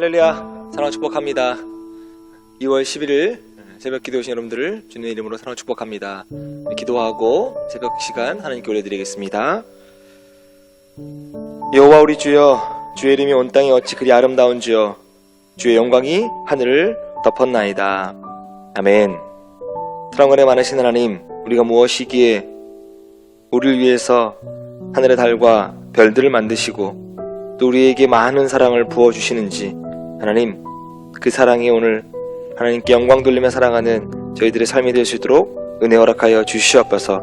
할렐루야, 사랑을 축복합니다. 2월 11일 새벽 기도 오신 여러분들을 주님의 이름으로 사랑을 축복합니다. 기도하고 새벽 시간 하나님께 올려드리겠습니다. 여호와 우리 주여, 주의 이름이 온 땅에 어찌 그리 아름다운 주여, 주의 영광이 하늘을 덮었나이다. 아멘. 사랑관에 많으신 하나님, 우리가 무엇이기에 우리를 위해서 하늘의 달과 별들을 만드시고 또 우리에게 많은 사랑을 부어주시는지, 하나님, 그 사랑이 오늘 하나님께 영광 돌리며 살아가는 저희들의 삶이 될 수 있도록 은혜 허락하여 주시옵소서.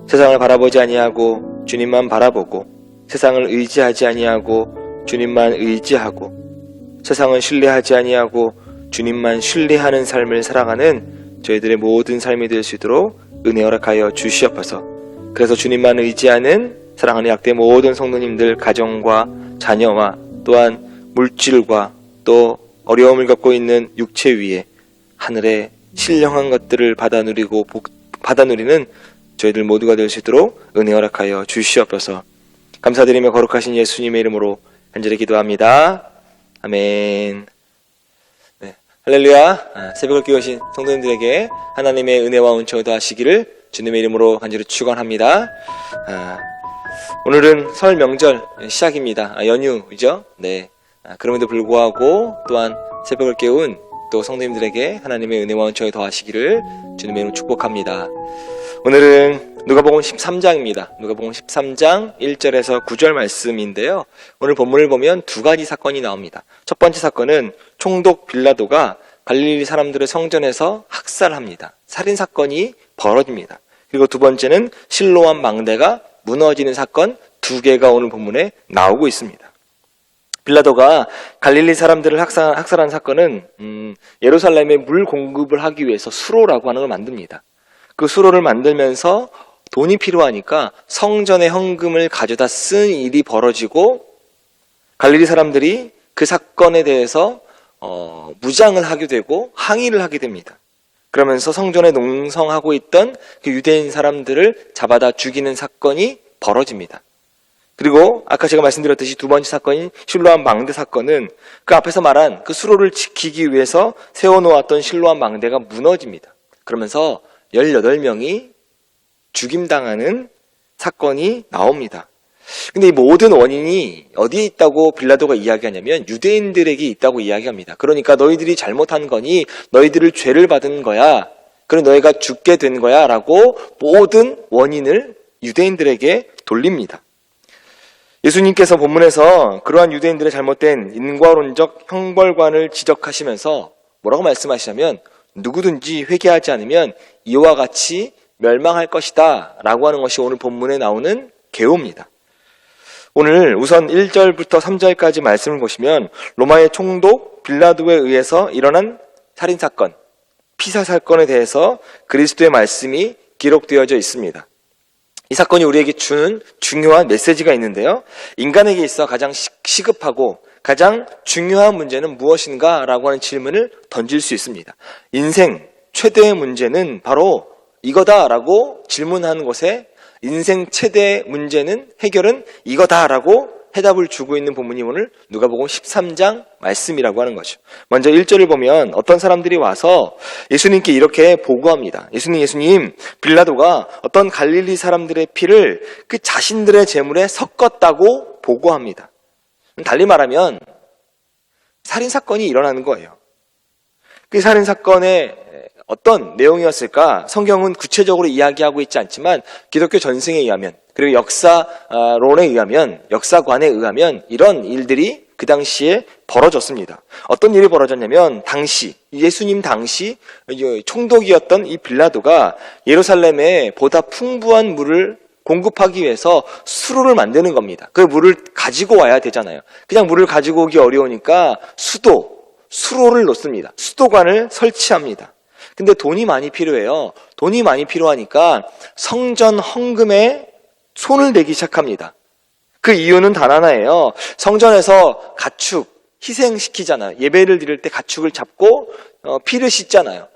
세상을 바라보지 아니하고 주님만 바라보고, 세상을 의지하지 아니하고 주님만 의지하고, 세상을 신뢰하지 아니하고 주님만 신뢰하는 삶을 살아가는 저희들의 모든 삶이 될 수 있도록 은혜 허락하여 주시옵소서. 그래서 주님만 의지하는 사랑하는 약대 모든 성도님들 가정과 자녀와 또한 물질과 또 어려움을 겪고 있는 육체 위에 하늘의 신령한 것들을 받아 누리는 저희들 모두가 될 수 있도록 은혜 허락하여 주시옵소서. 감사드리며 거룩하신 예수님의 이름으로 간절히 기도합니다. 아멘. 네, 할렐루야. 새벽을 깨우신 성도님들에게 하나님의 은혜와 은총을 더하시기를 주님의 이름으로 간절히 축원합니다. 오늘은 설 명절 시작입니다. 연휴죠. 네. 그럼에도 불구하고 또한 새벽을 깨운 또 성도님들에게 하나님의 은혜와 은총을 더하시기를 주님의 이름으로 축복합니다. 오늘은 누가복음 13장입니다. 누가복음 13장 1절에서 9절 말씀인데요. 오늘 본문을 보면 두 가지 사건이 나옵니다. 첫 번째 사건은 총독 빌라도가 갈릴리 사람들을 성전에서 학살합니다. 살인사건이 벌어집니다. 그리고 두 번째는 실로암 망대가 무너지는 사건, 두 개가 오늘 본문에 나오고 있습니다. 빌라도가 갈릴리 사람들을 학살한 사건은 예루살렘에 물 공급을 하기 위해서 수로라고 하는 걸 만듭니다. 그 수로를 만들면서 돈이 필요하니까 성전의 헌금을 가져다 쓴 일이 벌어지고, 갈릴리 사람들이 그 사건에 대해서 무장을 하게 되고 항의를 하게 됩니다. 그러면서 성전에 농성하고 있던 그 유대인 사람들을 잡아다 죽이는 사건이 벌어집니다. 그리고 아까 제가 말씀드렸듯이 두 번째 사건인 실로암 망대 사건은 그 앞에서 말한 그 수로를 지키기 위해서 세워놓았던 실로암 망대가 무너집니다. 그러면서 18명이 죽임당하는 사건이 나옵니다. 근데 이 모든 원인이 어디에 있다고 빌라도가 이야기하냐면 유대인들에게 있다고 이야기합니다. 그러니까 너희들이 잘못한 거니 너희들을 죄를 받은 거야. 그래 너희가 죽게 된 거야 라고 모든 원인을 유대인들에게 돌립니다. 예수님께서 본문에서 그러한 유대인들의 잘못된 인과론적 형벌관을 지적하시면서 뭐라고 말씀하시냐면 누구든지 회개하지 않으면 이와 같이 멸망할 것이다 라고 하는 것이 오늘 본문에 나오는 계호입니다. 오늘 우선 1절부터 3절까지 말씀을 보시면 로마의 총독 빌라도에 의해서 일어난 살인사건, 피살사건에 대해서 그리스도의 말씀이 기록되어져 있습니다. 이 사건이 우리에게 주는 중요한 메시지가 있는데요. 인간에게 있어 가장 시급하고 가장 중요한 문제는 무엇인가? 라고 하는 질문을 던질 수 있습니다. 인생 최대의 문제는 바로 이거다라고 질문하는 것에 인생 최대의 문제는 해결은 이거다라고 해답을 주고 있는 본문이 오늘 누가복음 13장 말씀이라고 하는 거죠. 먼저 1절을 보면 어떤 사람들이 와서 예수님께 이렇게 보고합니다. 예수님, 빌라도가 어떤 갈릴리 사람들의 피를 그 자신들의 제물에 섞었다고 보고합니다. 달리 말하면 살인사건이 일어나는 거예요. 그 살인사건의 어떤 내용이었을까? 성경은 구체적으로 이야기하고 있지 않지만 기독교 전승에 의하면, 그리고 역사론에 의하면, 역사관에 의하면 이런 일들이 그 당시에 벌어졌습니다. 어떤 일이 벌어졌냐면 당시 예수님 당시 총독이었던 이 빌라도가 예루살렘에 보다 풍부한 물을 공급하기 위해서 수로를 만드는 겁니다. 그 물을 가지고 와야 되잖아요. 그냥 물을 가지고 오기 어려우니까 수로를 놓습니다. 수도관을 설치합니다. 근데 돈이 많이 필요해요. 돈이 많이 필요하니까 성전 헌금에 손을 대기 시작합니다. 그 이유는 단 하나예요. 성전에서 가축 희생시키잖아요. 예배를 드릴 때 가축을 잡고 피를 씻잖아요.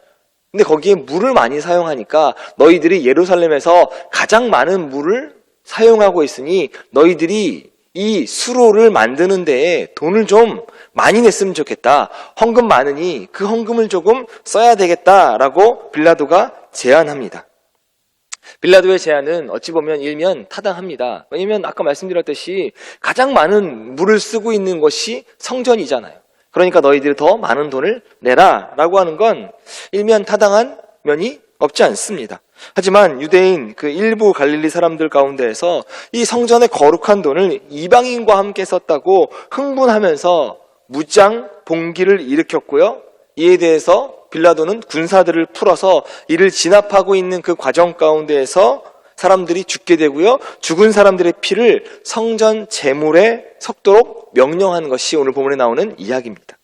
근데 거기에 물을 많이 사용하니까 너희들이 예루살렘에서 가장 많은 물을 사용하고 있으니 너희들이 이 수로를 만드는 데에 돈을 좀 많이 냈으면 좋겠다. 헌금 많으니 그 헌금을 조금 써야 되겠다라고 빌라도가 제안합니다. 빌라도의 제안은 어찌 보면 일면 타당합니다. 왜냐하면 아까 말씀드렸듯이 가장 많은 물을 쓰고 있는 것이 성전이잖아요. 그러니까 너희들이 더 많은 돈을 내라 라고 하는 건 일면 타당한 면이 없지 않습니다. 하지만 유대인 그 일부 갈릴리 사람들 가운데에서 이 성전의 거룩한 돈을 이방인과 함께 썼다고 흥분하면서 무장 봉기를 일으켰고요. 이에 대해서 빌라도는 군사들을 풀어서 이를 진압하고 있는 그 과정 가운데에서 사람들이 죽게 되고요. 죽은 사람들의 피를 성전 제물에 섞도록 명령하는 것이 오늘 본문에 나오는 이야기입니다.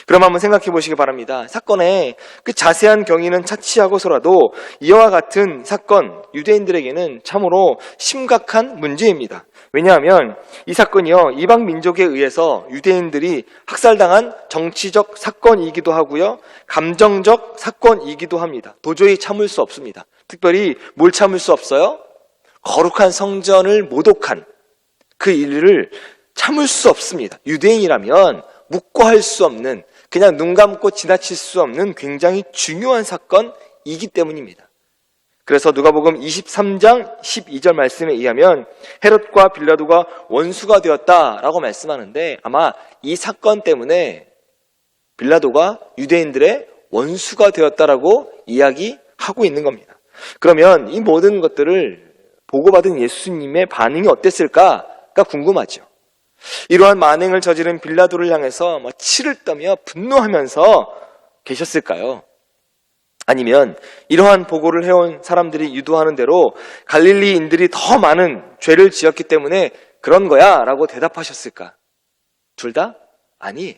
그럼 한번 생각해 보시기 바랍니다. 사건의 그 자세한 경위는 차치하고서라도 이와 같은 사건, 유대인들에게는 참으로 심각한 문제입니다. 왜냐하면 이 사건이요, 이방 민족에 의해서 유대인들이 학살당한 정치적 사건이기도 하고요, 감정적 사건이기도 합니다. 도저히 참을 수 없습니다. 특별히 뭘 참을 수 없어요? 거룩한 성전을 모독한 그 일을 참을 수 없습니다. 유대인이라면 묵고할 수 없는, 그냥 눈 감고 지나칠 수 없는 굉장히 중요한 사건이기 때문입니다. 그래서 누가복음 23장 12절 말씀에 의하면 헤롯과 빌라도가 원수가 되었다라고 말씀하는데, 아마 이 사건 때문에 빌라도가 유대인들의 원수가 되었다라고 이야기하고 있는 겁니다. 그러면 이 모든 것들을 보고받은 예수님의 반응이 어땠을까가 궁금하죠. 이러한 만행을 저지른 빌라도를 향해서 치를 떠며 분노하면서 계셨을까요? 아니면 이러한 보고를 해온 사람들이 유도하는 대로 갈릴리인들이 더 많은 죄를 지었기 때문에 그런 거야 라고 대답하셨을까? 둘 다 아니에요.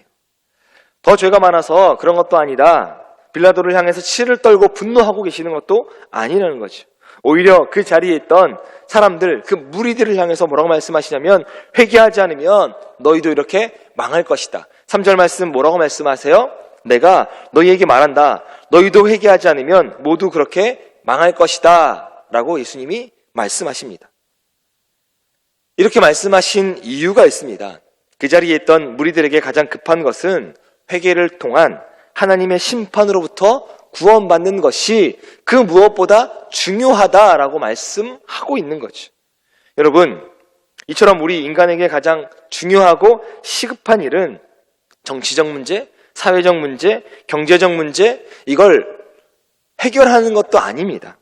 더 죄가 많아서 그런 것도 아니다. 빌라도를 향해서 치를 떨고 분노하고 계시는 것도 아니라는 거죠. 오히려 그 자리에 있던 사람들, 그 무리들을 향해서 뭐라고 말씀하시냐면, 회개하지 않으면 너희도 이렇게 망할 것이다. 3절 말씀 뭐라고 말씀하세요? 내가 너희에게 말한다. 너희도 회개하지 않으면 모두 그렇게 망할 것이다 라고 예수님이 말씀하십니다. 이렇게 말씀하신 이유가 있습니다. 그 자리에 있던 무리들에게 가장 급한 것은 회개를 통한 하나님의 심판으로부터 구원받는 것이 그 무엇보다 중요하다라고 말씀하고 있는 거죠. 여러분, 이처럼 우리 인간에게 가장 중요하고 시급한 일은 정치적 문제, 사회적 문제, 경제적 문제, 이걸 해결하는 것도 아닙니다.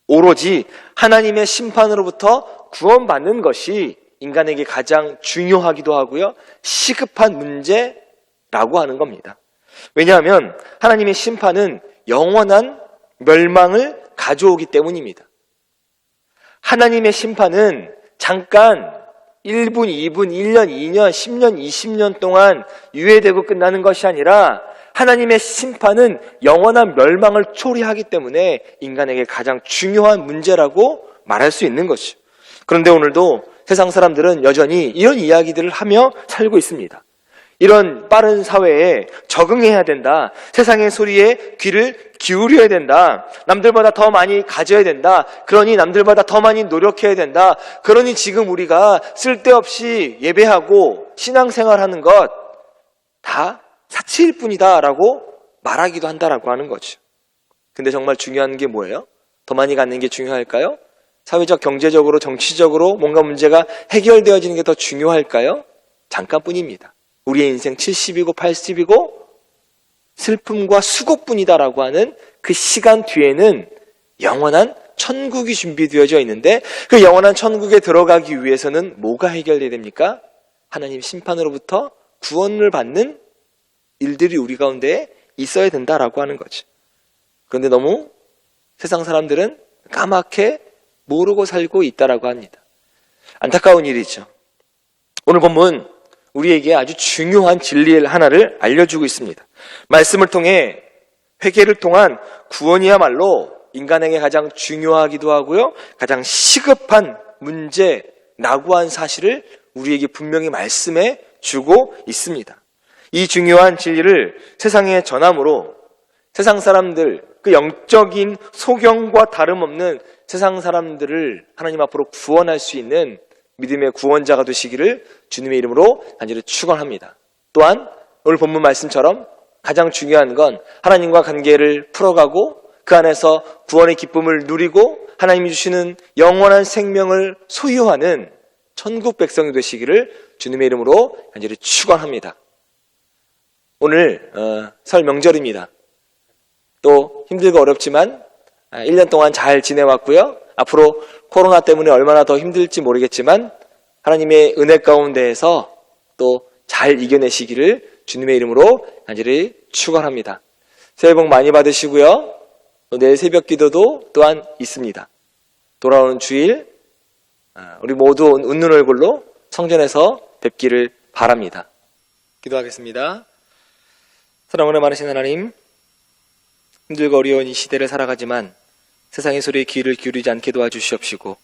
오로지 하나님의 심판으로부터 구원받는 것이 인간에게 가장 중요하기도 하고요, 시급한 문제라고 하는 겁니다. 왜냐하면 하나님의 심판은 영원한 멸망을 가져오기 때문입니다. 하나님의 심판은 잠깐 1분, 2분, 1년, 2년, 10년, 20년 동안 유예되고 끝나는 것이 아니라 하나님의 심판은 영원한 멸망을 초래하기 때문에 인간에게 가장 중요한 문제라고 말할 수 있는 것이죠. 그런데 오늘도 세상 사람들은 여전히 이런 이야기들을 하며 살고 있습니다. 이런 빠른 사회에 적응해야 된다. 세상의 소리에 귀를 기울여야 된다. 남들보다 더 많이 가져야 된다. 그러니 남들보다 더 많이 노력해야 된다. 그러니 지금 우리가 쓸데없이 예배하고 신앙생활하는 것 다 사치일 뿐이다 라고 말하기도 한다라고 하는 거죠. 근데 정말 중요한 게 뭐예요? 더 많이 갖는 게 중요할까요? 사회적, 경제적으로, 정치적으로 뭔가 문제가 해결되어지는 게 더 중요할까요? 잠깐뿐입니다. 우리의 인생 70이고 80이고 슬픔과 수고뿐이다라고 하는 그 시간 뒤에는 영원한 천국이 준비되어져 있는데, 그 영원한 천국에 들어가기 위해서는 뭐가 해결돼야 됩니까? 하나님 심판으로부터 구원을 받는 일들이 우리 가운데 있어야 된다라고 하는 거죠. 그런데 너무 세상 사람들은 까맣게 모르고 살고 있다라고 합니다. 안타까운 일이죠. 오늘 본문 우리에게 아주 중요한 진리 하나를 알려주고 있습니다. 말씀을 통해 회개를 통한 구원이야말로 인간에게 가장 중요하기도 하고요, 가장 시급한 문제라고 한 사실을 우리에게 분명히 말씀해 주고 있습니다. 이 중요한 진리를 세상에 전함으로 세상 사람들, 그 영적인 소경과 다름없는 세상 사람들을 하나님 앞으로 구원할 수 있는 믿음의 구원자가 되시기를 주님의 이름으로 간절히 축원합니다. 또한 오늘 본문 말씀처럼 가장 중요한 건 하나님과 관계를 풀어가고 그 안에서 구원의 기쁨을 누리고 하나님이 주시는 영원한 생명을 소유하는 천국 백성이 되시기를 주님의 이름으로 간절히 축원합니다. 오늘 설 명절입니다. 또 힘들고 어렵지만 1년 동안 잘 지내왔고요. 앞으로 코로나 때문에 얼마나 더 힘들지 모르겠지만 하나님의 은혜 가운데에서 또 잘 이겨내시기를 주님의 이름으로 간절히 축원합니다. 새해 복 많이 받으시고요. 또 내일 새벽 기도도 또한 있습니다. 돌아오는 주일 우리 모두 웃는 얼굴로 성전에서 뵙기를 바랍니다. 기도하겠습니다. 사랑으로 많으신 하나님, 힘들고 어려운 이 시대를 살아가지만 세상의 소리에 귀를 기울이지 않게 도와주시옵시고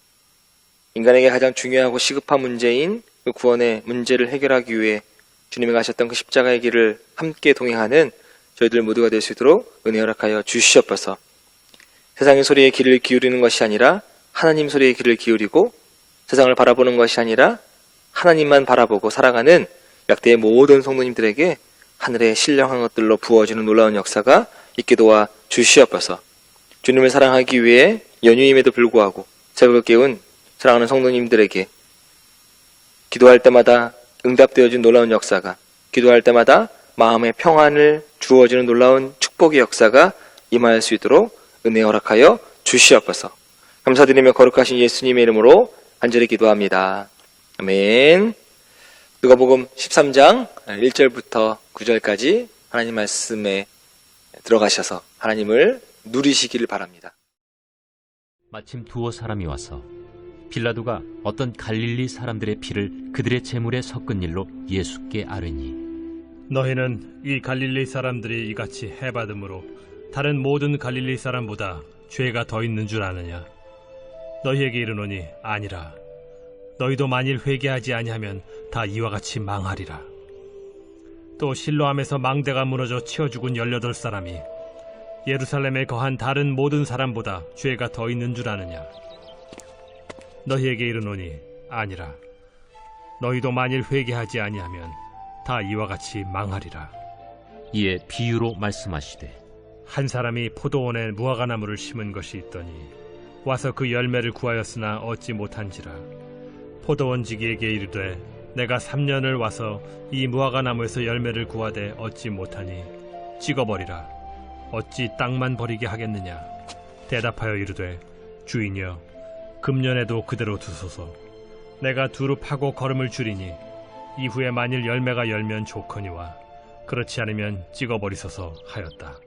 인간에게 가장 중요하고 시급한 문제인 그 구원의 문제를 해결하기 위해 주님이 가셨던 그 십자가의 길을 함께 동행하는 저희들 모두가 될 수 있도록 은혜 허락하여 주시옵소서. 세상의 소리에 귀를 기울이는 것이 아니라 하나님 소리에 귀를 기울이고 세상을 바라보는 것이 아니라 하나님만 바라보고 살아가는 약대의 모든 성도님들에게 하늘의 신령한 것들로 부어지는 놀라운 역사가 있게 도와 주시옵소서. 주님을 사랑하기 위해 연휴임에도 불구하고 새벽을 깨운 사랑하는 성도님들에게 기도할 때마다 응답되어진 놀라운 역사가, 기도할 때마다 마음의 평안을 주어지는 놀라운 축복의 역사가 임할 수 있도록 은혜 허락하여 주시옵소서. 감사드리며 거룩하신 예수님의 이름으로 간절히 기도합니다. 아멘. 누가복음 13장 1절부터 9절까지 하나님 말씀에 들어가셔서 하나님을 누리시기를 바랍니다. 마침 두어 사람이 와서 빌라도가 어떤 갈릴리 사람들의 피를 그들의 제물에 섞은 일로 예수께 아뢰니, 너희는 이 갈릴리 사람들이 이같이 해받음으로 다른 모든 갈릴리 사람보다 죄가 더 있는 줄 아느냐? 너희에게 이르노니 아니라. 너희도 만일 회개하지 아니하면 다 이와 같이 망하리라. 또 실로암에서 망대가 무너져 치어 죽은 18사람이 예루살렘에 거한 다른 모든 사람보다 죄가 더 있는 줄 아느냐? 너희에게 이르노니 아니라. 너희도 만일 회개하지 아니하면 다 이와 같이 망하리라. 이에 비유로 말씀하시되, 한 사람이 포도원에 무화과나무를 심은 것이 있더니 와서 그 열매를 구하였으나 얻지 못한지라. 포도원지기에게 이르되, 내가 3년을 와서 이 무화과나무에서 열매를 구하되 얻지 못하니 찍어버리라. 어찌 땅만 버리게 하겠느냐? 대답하여 이르되, 주인이여, 금년에도 그대로 두소서. 내가 두루 파고 거름을 줄이니 이후에 만일 열매가 열면 좋거니와 그렇지 않으면 찍어버리소서 하였다.